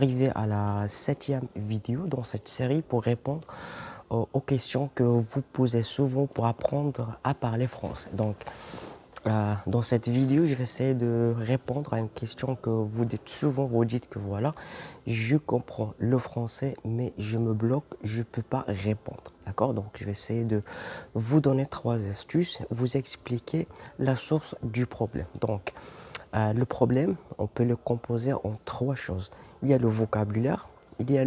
Arrivé à la 7e vidéo dans cette série pour répondre aux questions que vous posez souvent pour apprendre à parler français. Donc, dans cette vidéo, je vais essayer de répondre à une question que vous dites souvent. Vous dites que voilà, je comprends le français, mais je me bloque, je ne peux pas répondre. D'accord? Donc, je vais essayer de vous donner 3 astuces, vous expliquer la source du problème. Donc, le problème, on peut le composer en 3 choses. Il y a le vocabulaire, il y a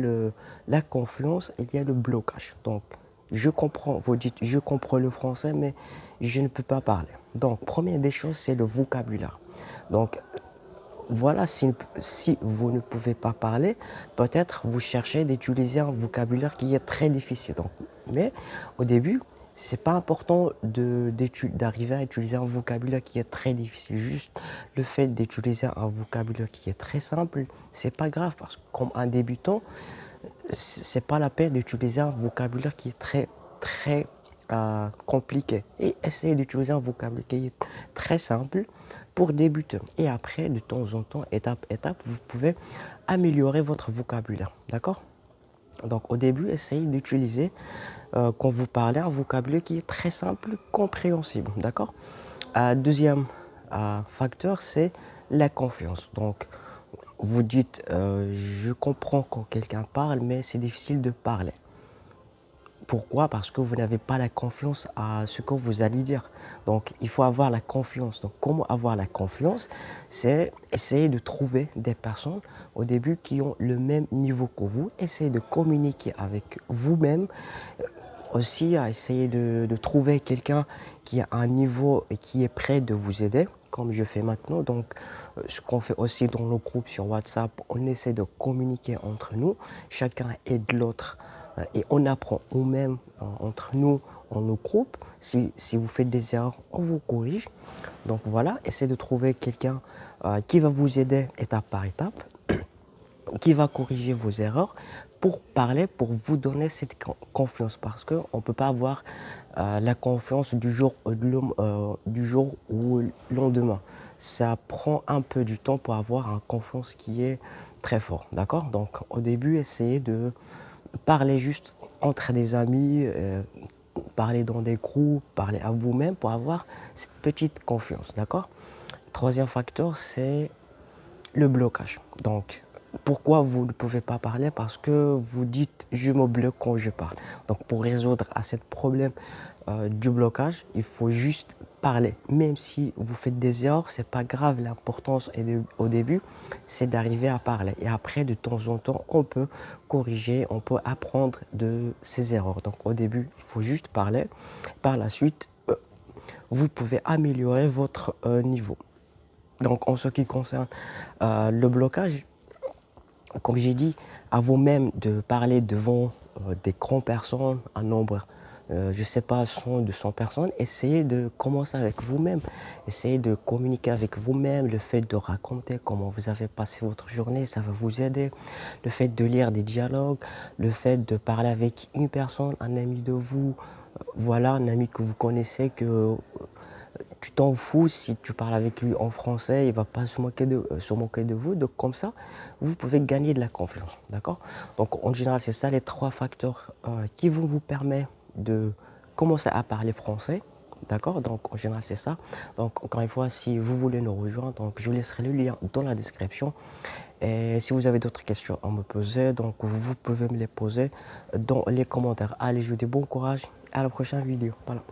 la confiance, il y a le blocage. Donc, je comprends, vous dites, je comprends le français, mais je ne peux pas parler. Donc, première des choses, c'est le vocabulaire. Donc, voilà, si vous ne pouvez pas parler, peut-être vous cherchez d'utiliser un vocabulaire qui est très difficile. Donc, mais au début, c'est pas important d'arriver à utiliser un vocabulaire qui est très difficile. Juste le fait d'utiliser un vocabulaire qui est très simple, c'est pas grave parce que comme un débutant, c'est pas la peine d'utiliser un vocabulaire qui est très compliqué. Et essayez d'utiliser un vocabulaire qui est très simple pour débuter. Et après, de temps en temps, étape, vous pouvez améliorer votre vocabulaire. D'accord? Donc au début, essayez d'utiliser, quand vous parlez, un vocabulaire qui est très simple, compréhensible. D'accord? Deuxième facteur, c'est la confiance. Donc, vous dites, je comprends quand quelqu'un parle, mais c'est difficile de parler. Pourquoi? Parce que vous n'avez pas la confiance à ce que vous allez dire. Donc, il faut avoir la confiance. Donc, comment avoir la confiance? C'est essayer de trouver des personnes au début qui ont le même niveau que vous. Essayez de communiquer avec vous-même. Aussi, à essayer de trouver quelqu'un qui a un niveau et qui est prêt de vous aider, comme je fais maintenant. Donc, ce qu'on fait aussi dans nos groupes sur WhatsApp, on essaie de communiquer entre nous. Chacun aide l'autre et on apprend nous-mêmes entre nous, en nos groupes. Si vous faites des erreurs, on vous corrige. Donc voilà, essayez de trouver quelqu'un qui va vous aider étape par étape, qui va corriger vos erreurs pour parler, pour vous donner cette confiance. Parce qu'on ne peut pas avoir la confiance du jour au lendemain. Ça prend un peu du temps pour avoir une confiance qui est très fort. D'accord? Donc au début, essayez de parler juste entre des amis, parler dans des groupes, parler à vous-même pour avoir cette petite confiance. D'accord? Troisième facteur, c'est le blocage. Donc, pourquoi vous ne pouvez pas parler? Parce que vous dites je me bloque quand je parle. Donc, pour résoudre à ce problème du blocage, il faut juste parler. Même si vous faites des erreurs, c'est pas grave. L'importance au début, c'est d'arriver à parler. Et après, de temps en temps, on peut corriger, on peut apprendre de ses erreurs. Donc, au début, il faut juste parler. Par la suite, vous pouvez améliorer votre niveau. Donc, en ce qui concerne le blocage, comme j'ai dit, à vous-même de parler devant des grandes personnes, un nombre, je ne sais pas, 100, 200 personnes, essayez de commencer avec vous-même. Essayez de communiquer avec vous-même. Le fait de raconter comment vous avez passé votre journée, ça va vous aider. Le fait de lire des dialogues, le fait de parler avec une personne, un ami de vous, voilà, un ami que vous connaissez, que tu t'en fous si tu parles avec lui en français, il ne va pas se moquer de vous. Donc comme ça, vous pouvez gagner de la confiance. D'accord? Donc en général, c'est ça les 3 facteurs qui vont vous permettre de commencer à parler français. D'accord? Donc en général, c'est ça. Donc encore une fois, si vous voulez nous rejoindre, donc, je vous laisserai le lien dans la description. Et si vous avez d'autres questions à me poser, donc vous pouvez me les poser dans les commentaires. Allez, je vous dis bon courage. À la prochaine vidéo. Voilà.